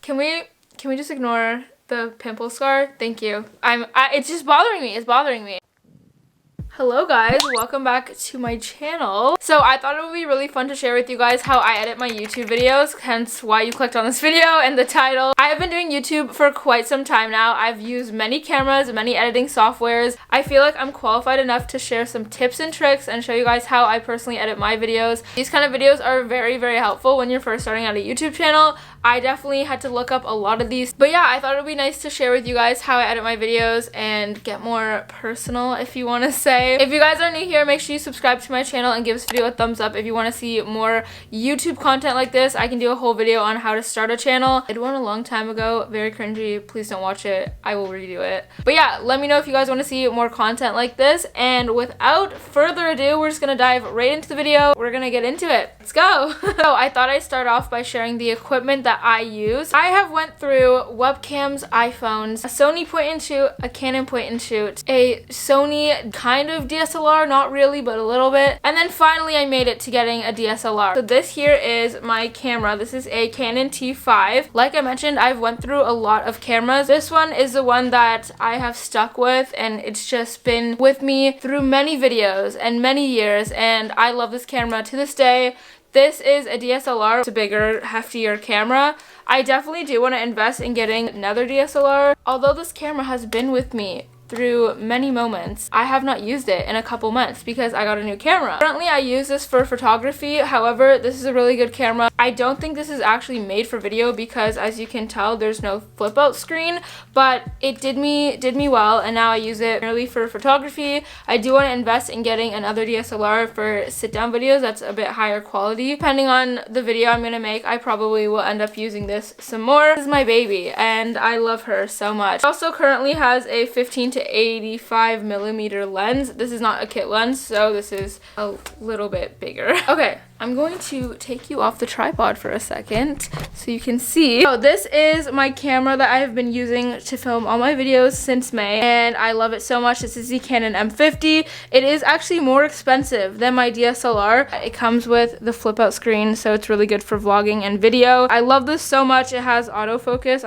Can we just ignore the pimple scar? Thank you. It's just bothering me. It's bothering me. Hello guys, welcome back to my channel. So I thought it would be really fun to share with you guys how I edit my YouTube videos, hence why you clicked on this video and the title. I have been doing YouTube for quite some time now. I've used many cameras, many editing softwares. I feel like I'm qualified enough to share some tips and tricks and show you guys how I personally edit my videos. These kind of videos are very, very helpful when you're first starting out a YouTube channel. I definitely had to look up a lot of these. But yeah, I thought it would be nice to share with you guys how I edit my videos and get more personal, if you want to say. If you guys are new here, make sure you subscribe to my channel and give this video a thumbs up if you want to see more YouTube content like this. I can do a whole video on how to start a channel. I did one a long time ago. Very cringy. Please don't watch it. I will redo it. But yeah, let me know if you guys want to see more content like this. And without further ado, we're just going to dive right into the video. We're going to get into it. Let's go. So I thought I'd start off by sharing the equipment that I use. I have went through webcams, iPhones, a Sony point and shoot, a Canon point and shoot, a Sony kind of DSLR, not really, but a little bit. And then finally I made it to getting a DSLR. So this here is my camera. This is a Canon T5. Like I mentioned, I've went through a lot of cameras. This one is the one that I have stuck with, and it's just been with me through many videos and many years, and I love this camera to this day. This is a DSLR. It's a bigger, heftier camera. I definitely do want to invest in getting another DSLR. Although this camera has been with me through many moments, I have not used it in a couple months because I got a new camera. Currently, I use this for photography. However, this is a really good camera. I don't think this is actually made for video because, as you can tell, there's no flip out screen, but it did me well, and now I use it merely for photography. I do want to invest in getting another DSLR for sit down videos that's a bit higher quality. Depending on the video I'm gonna make, I probably will end up using this some more. This is my baby, and I love her so much. It also currently has a 15 to 85 millimeter lens. This is not a kit lens, so this is a little bit bigger. Okay, I'm going to take you off the tripod for a second so you can see. So this is my camera that I have been using to film all my videos since May, and I love it so much. This is the Canon M50. It is actually more expensive than my DSLR. It comes with the flip out screen, so it's really good for vlogging and video. I love this so much. It has autofocus.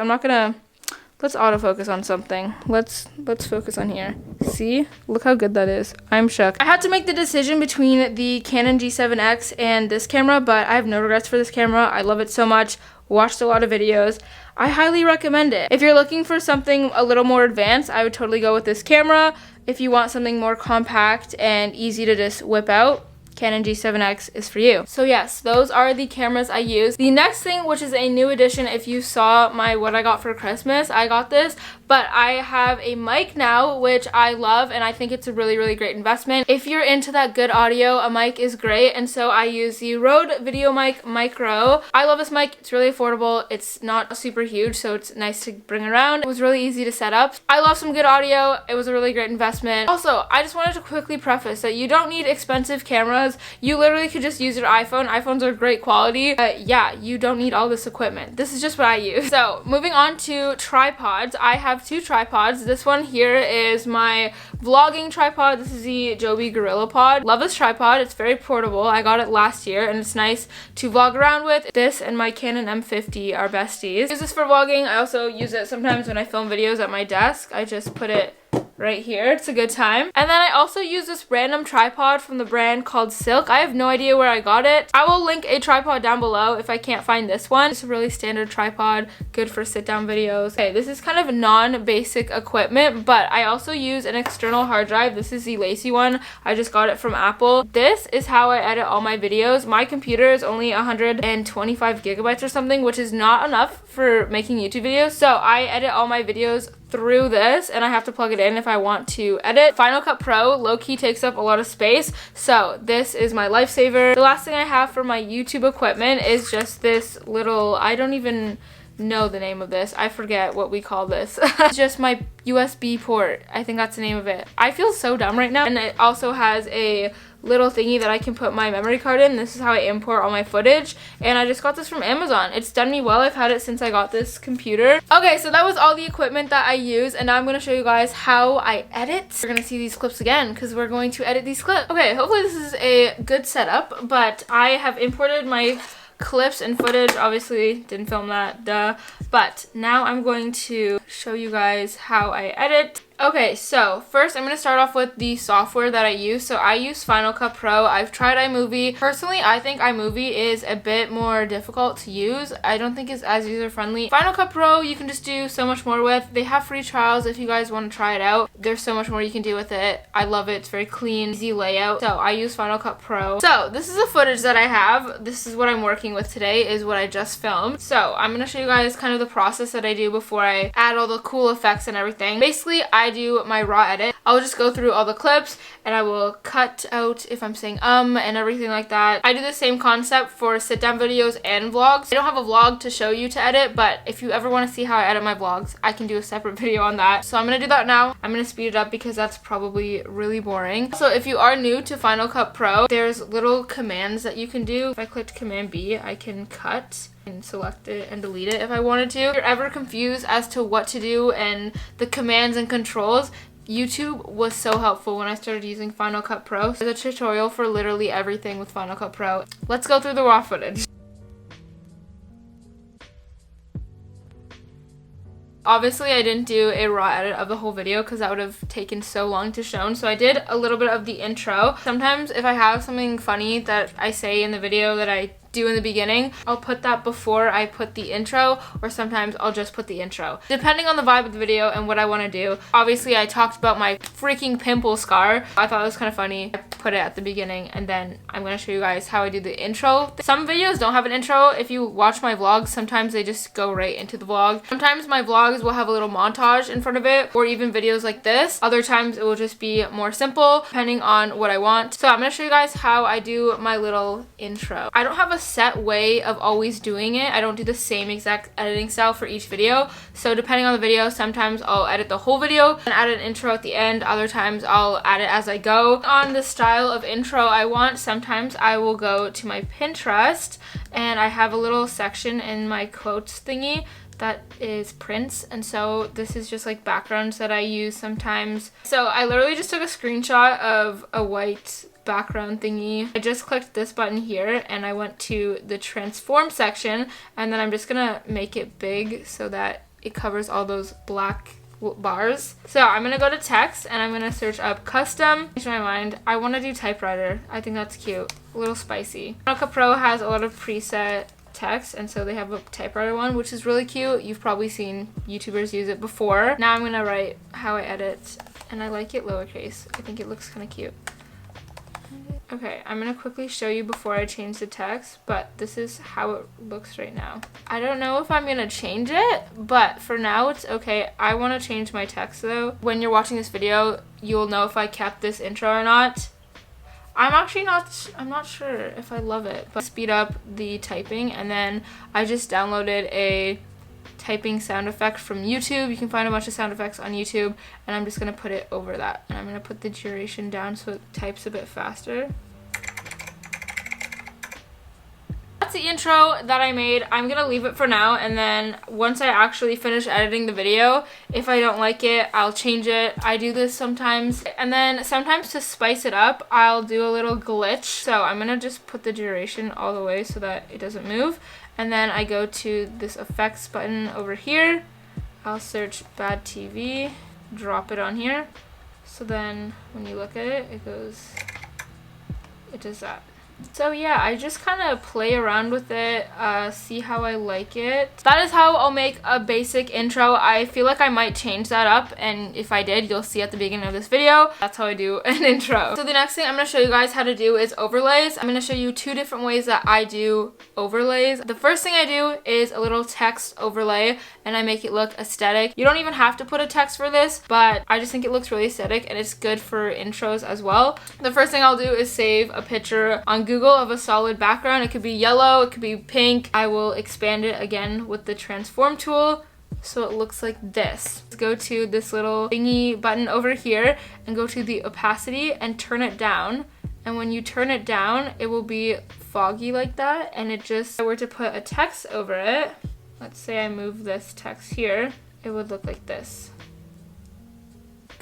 Let's autofocus on something. Let's focus on here. See? Look how good that is. I'm shook. I had to make the decision between the Canon G7X and this camera, but I have no regrets for this camera. I love it so much. Watched a lot of videos. I highly recommend it. If you're looking for something a little more advanced, I would totally go with this camera. If you want something more compact and easy to just whip out, Canon G7X is for you. So yes, those are the cameras I use. The next thing, which is a new addition, if you saw my what I got for Christmas, I got this, but I have a mic now, which I love, and I think it's a really, really great investment. If you're into that good audio, a mic is great, and so I use the Rode VideoMic Micro. I love this mic. It's really affordable. It's not super huge, so it's nice to bring around. It was really easy to set up. I love some good audio. It was a really great investment. Also, I just wanted to quickly preface that you don't need expensive cameras. You literally could just use your iPhone. iPhones are great quality. Yeah, you don't need all this equipment. This is just what I use. So, moving on to tripods. I have two tripods. This one here is my vlogging tripod. This is the Joby Gorilla Pod. Love this tripod. It's very portable. I got it last year, and it's nice to vlog around with. This and my Canon M50 are besties. I use this for vlogging. I also use it sometimes when I film videos at my desk. I just put it right here. It's a good time. And then I also use this random tripod from the brand called Silk. I have no idea where I got it. I will link a tripod down below if I can't find this one. It's a really standard tripod, good for sit down videos. Okay, this is kind of non-basic equipment, but I also use an external hard drive. This is the Lacie one. I just got it from Apple. This is how I edit all my videos. My computer is only 125 gigabytes or something, which is not enough for making YouTube videos. So I edit all my videos through this, and I have to plug it in if I want to edit. Final Cut Pro low-key takes up a lot of space, so this is my lifesaver. The last thing I have for my YouTube equipment is just this little, I don't even know the name of this. I forget what we call this. It's just my USB port. I think that's the name of it. I feel so dumb right now. And it also has a little thingy that I can put my memory card in. This is how I import all my footage, and I just got this from Amazon. It's done me well. I've had it since I got this computer. Okay, so that was all the equipment that I use, and now I'm going to show you guys how I edit. We're going to see these clips again because we're going to edit these clips. Okay, hopefully this is a good setup, but I have imported my clips and footage. Obviously didn't film that, duh. But now I'm going to show you guys how I edit. Okay, so first I'm going to start off with the software that I use. So I use Final Cut Pro. I've tried iMovie. Personally, I think iMovie is a bit more difficult to use. I don't think it's as user-friendly. Final Cut Pro, you can just do so much more with. They have free trials if you guys want to try it out. There's so much more you can do with it. I love it. It's very clean, easy layout. So I use Final Cut Pro. So this is the footage that I have. This is what I'm working with today, is what I just filmed. So I'm going to show you guys kind of the process that I do before I add all the cool effects and everything. Basically, I do my raw edit. I'll just go through all the clips and I will cut out if I'm saying and everything like that. I do the same concept for sit down videos and vlogs. I don't have a vlog to show you to edit, but if you ever want to see how I edit my vlogs, I can do a separate video on that. So I'm going to do that now. I'm going to speed it up because that's probably really boring. So if you are new to Final Cut Pro, there's little commands that you can do. If I clicked Command B, I can cut and select it and delete it if I wanted to. If you're ever confused as to what to do and the commands and controls, YouTube was so helpful when I started using Final Cut Pro. There's a tutorial for literally everything with Final Cut Pro. Let's go through the raw footage. Obviously, I didn't do a raw edit of the whole video because that would have taken so long to show. So I did a little bit of the intro. Sometimes if I have something funny that I say in the video that I do in the beginning, I'll put that before I put the intro, or sometimes I'll just put the intro, depending on the vibe of the video and what I want to do. Obviously, I talked about my freaking pimple scar. I thought it was kind of funny. I put it at the beginning, and then I'm going to show you guys how I do the intro. Some videos don't have an intro. If you watch my vlogs, sometimes they just go right into the vlog. Sometimes my vlogs will have a little montage in front of it, or even videos like this. Other times it will just be more simple, depending on what I want. So I'm going to show you guys how I do my little intro. I don't have a set way of always doing it. I don't do the same exact editing style for each video. So depending on the video, sometimes I'll edit the whole video and add an intro at the end. Other times I'll add it as I go. On the style of intro I want, sometimes I will go to my Pinterest and I have a little section in my quotes thingy that is prints, and so this is just like backgrounds that I use sometimes. So I literally just took a screenshot of a white background thingy. I just clicked this button here and I went to the transform section, and then I'm just gonna make it big so that it covers all those black bars. So I'm gonna go to text and I'm gonna search up custom. Change my mind. I want to do typewriter. I think that's cute. A little spicy. Final Cut Pro has a lot of preset text, and so they have a typewriter one, which is really cute. You've probably seen YouTubers use it before. Now I'm gonna write how I edit, and I like it lowercase. I think it looks kind of cute. Okay, I'm gonna quickly show you before I change the text, but this is how it looks right now. I don't know if I'm gonna change it, but for now it's okay. I wanna change my text though. When you're watching this video, you'll know if I kept this intro or not. I'm not sure if I love it, but speed up the typing, and then I just downloaded a typing sound effect from YouTube. You can find a bunch of sound effects on YouTube, and I'm just gonna put it over that, and I'm gonna put the duration down so it types a bit faster. That's the intro that I made. I'm gonna leave it for now, and then once I actually finish editing the video, if I don't like it, I'll change it. I do this sometimes, and then sometimes to spice it up, I'll do a little glitch. So I'm gonna just put the duration all the way so that it doesn't move, and then I go to this effects button over here. I'll search bad TV, drop it on here, so then when you look at it, it does that. So yeah, I just kind of play around with it, see how I like it. That is how I'll make a basic intro. I feel like I might change that up, and if I did, you'll see at the beginning of this video. That's how I do an intro. So the next thing I'm going to show you guys how to do is overlays. I'm going to show you two different ways that I do overlays. The first thing I do is a little text overlay, and I make it look aesthetic. You don't even have to put a text for this, but I just think it looks really aesthetic, and it's good for intros as well. The first thing I'll do is save a picture on Google of a solid background. It could be yellow, it could be pink. I will expand it again with the transform tool so it looks like this. Let's go to this little thingy button over here and go to the opacity and turn it down. And when you turn it down, it will be foggy like that, and it just, if I were to put a text over it, let's say I move this text here, it would look like this.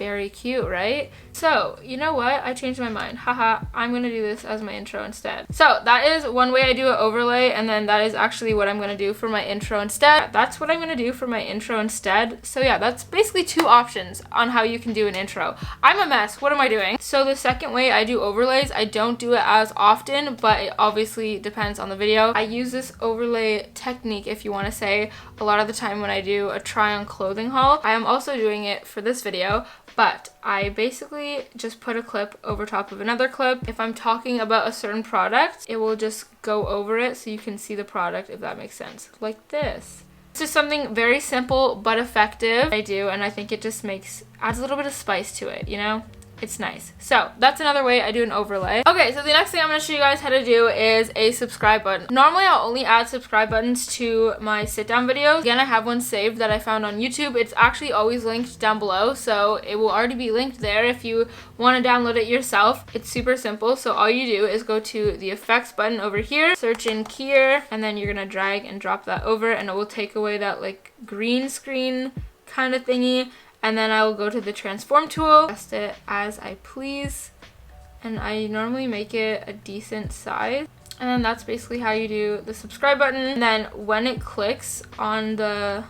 Very cute, right? So, you know what? I changed my mind. Haha, I'm gonna do this as my intro instead. So, that is one way I do an overlay, and then that is actually what I'm gonna do for my intro instead. That's what I'm gonna do for my intro instead. So yeah, that's basically two options on how you can do an intro. I'm a mess. What am I doing? So the second way I do overlays, I don't do it as often, but it obviously depends on the video. I use this overlay technique, if you want to say, a lot of the time when I do a try on clothing haul. I am also doing it for this video, but I basically just put a clip over top of another clip. If I'm talking about a certain product, it will just go over it so you can see the product, if that makes sense. Like this. This is something very simple but effective I do, and I think it just adds a little bit of spice to it, you know? It's nice. So that's another way I do an overlay. Okay, so the next thing I'm going to show you guys how to do is a subscribe button. Normally I'll only add subscribe buttons to my sit down videos. Again, I have one saved that I found on YouTube. It's actually always linked down below, so it will already be linked there if you want to download it yourself. It's super simple. So all you do is go to the effects button over here, search in Keyer, and then you're going to drag and drop that over, and it will take away that like green screen kind of thingy. And then I will go to the transform tool, adjust it as I please, and I normally make it a decent size. And then that's basically how you do the subscribe button. And then when it clicks on the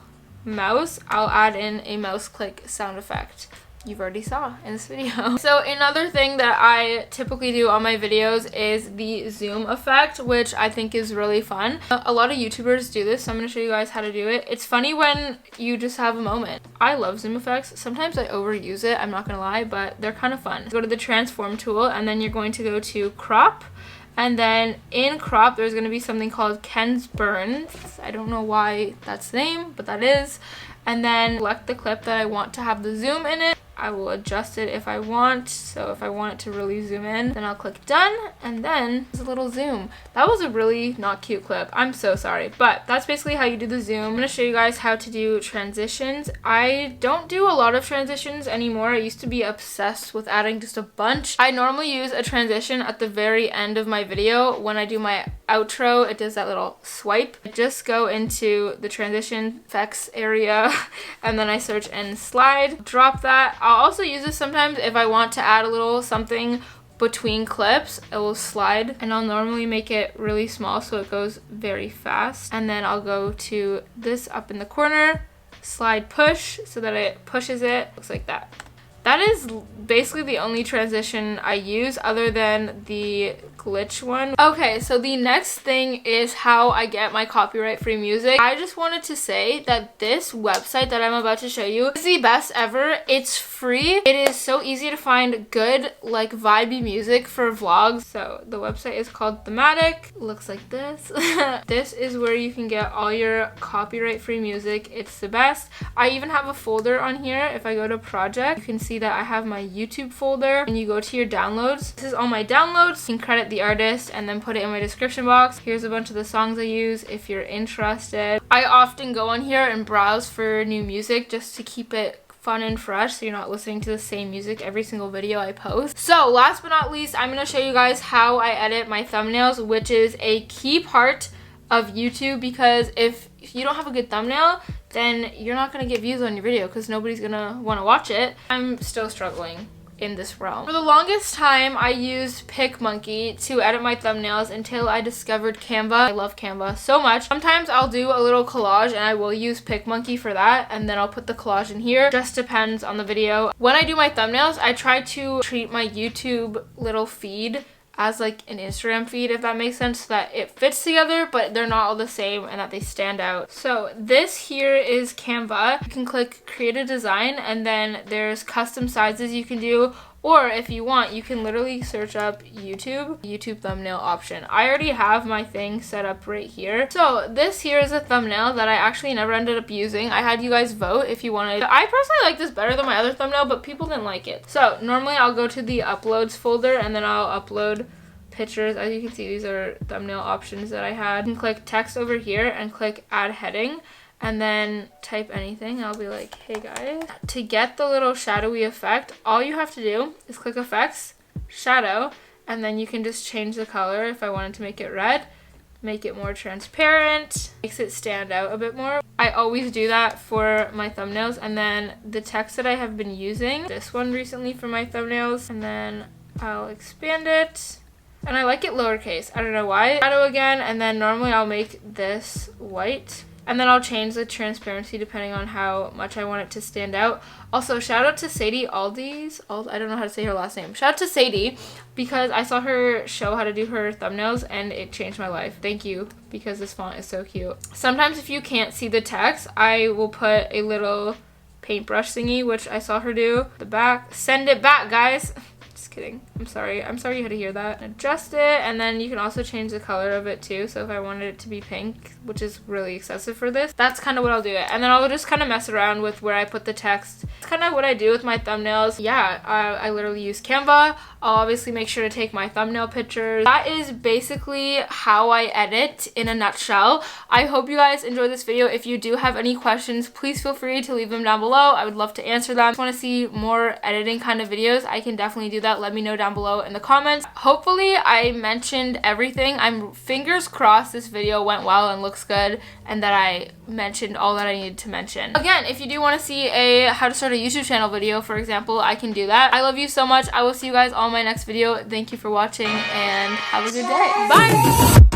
mouse, I'll add in a mouse click sound effect. You've already saw in this video. So another thing that I typically do on my videos is the zoom effect, which I think is really fun. A lot of YouTubers do this, so I'm going to show you guys how to do it. It's funny when you just have a moment. I love zoom effects. Sometimes I overuse it, I'm not going to lie, but they're kind of fun. Go to the transform tool, and then you're going to go to crop. And then in crop, there's going to be something called Ken's Burns. I don't know why that's the name, but that is. And then select the clip that I want to have the zoom in it. I will adjust it if I want. So if I want it to really zoom in, then I'll click done, and then there's a little zoom. That was a really not cute clip. I'm so sorry, but that's basically how you do the zoom. I'm going to show you guys how to do transitions. I don't do a lot of transitions anymore. I used to be obsessed with adding just a bunch. I normally use a transition at the very end of my video. When I do my outro, it does that little swipe. I just go into the transition effects area and then I search and slide, drop that. I'll also use this sometimes if I want to add a little something between clips. It will slide, and I'll normally make it really small so it goes very fast. And then I'll go to this up in the corner, slide push so that it pushes it. Looks like that. That is basically the only transition I use other than the glitch one. Okay, so the next thing is how I get my copyright-free music. I just wanted to say that this website that I'm about to show you is the best ever. It's free. It is so easy to find good, like, vibey music for vlogs. So the website is called Thematic. Looks like this. This is where you can get all your copyright-free music. It's the best. I even have a folder on here. If I go to project, you can see that I have my YouTube folder, and you go to your downloads. This is all my downloads. You can credit the artist and then put it in my description box. Here's a bunch of the songs I use if you're interested. I often go on here and browse for new music just to keep it fun and fresh, so you're not listening to the same music every single video I post. So last but not least, I'm going to show you guys how I edit my thumbnails, which is a key part of YouTube, because if you don't have a good thumbnail, then you're not going to get views on your video because nobody's going to want to watch it. I'm still struggling in this realm. For the longest time, I used PicMonkey to edit my thumbnails until I discovered Canva. I love Canva so much. Sometimes I'll do a little collage and I will use PicMonkey for that, and then I'll put the collage in here. Just depends on the video. When I do my thumbnails, I try to treat my YouTube little feed as like an Instagram feed, if that makes sense, so that it fits together, but they're not all the same and that they stand out. So this here is Canva. You can click create a design, and then there's custom sizes you can do, or if you want, you can literally search up YouTube thumbnail option. I already have my thing set up right here. So this here is a thumbnail that I actually never ended up using. I had you guys vote if you wanted. I personally like this better than my other thumbnail, but people didn't like it. So normally I'll go to the uploads folder and then I'll upload pictures. As you can see, these are thumbnail options that I had. You can click text over here and click add heading, and then type anything. I'll be like, hey guys. To get the little shadowy effect, all you have to do is click effects, shadow, and then you can just change the color. If I wanted to make it red, make it more transparent, makes it stand out a bit more. I always do that for my thumbnails. And then the text that I have been using, this one recently for my thumbnails, and then I'll expand it. And I like it lowercase. I don't know why. Shadow again, and then normally I'll make this white. And then I'll change the transparency depending on how much I want it to stand out. Also, shout out to Sadie Aldi's. I don't know how to say her last name. Shout out to Sadie because I saw her show how to do her thumbnails and it changed my life. Thank you, because this font is so cute. Sometimes if you can't see the text, I will put a little paintbrush thingy, which I saw her do. The back. Send it back, guys. Just kidding. I'm sorry you had to hear that. Adjust it, and then you can also change the color of it too. So if I wanted it to be pink, which is really excessive for this, that's kind of what I'll do it. And then I'll just kind of mess around with where I put the text. It's kind of what I do with my thumbnails. Yeah, I literally use Canva. I'll obviously make sure to take my thumbnail pictures. That is basically how I edit in a nutshell. I hope you guys enjoyed this video. If you do have any questions, please feel free to leave them down below. I would love to answer them. If you want to see more editing kind of videos, I can definitely do that. Let me know down below in the comments. Hopefully I mentioned everything. I'm fingers crossed this video went well and looks good and that I mentioned all that I needed to mention. Again, if you do want to see a how to start a YouTube channel video, for example, I can do that. I love you so much. I will see you guys on my next video. Thank you for watching and have a good day. Bye!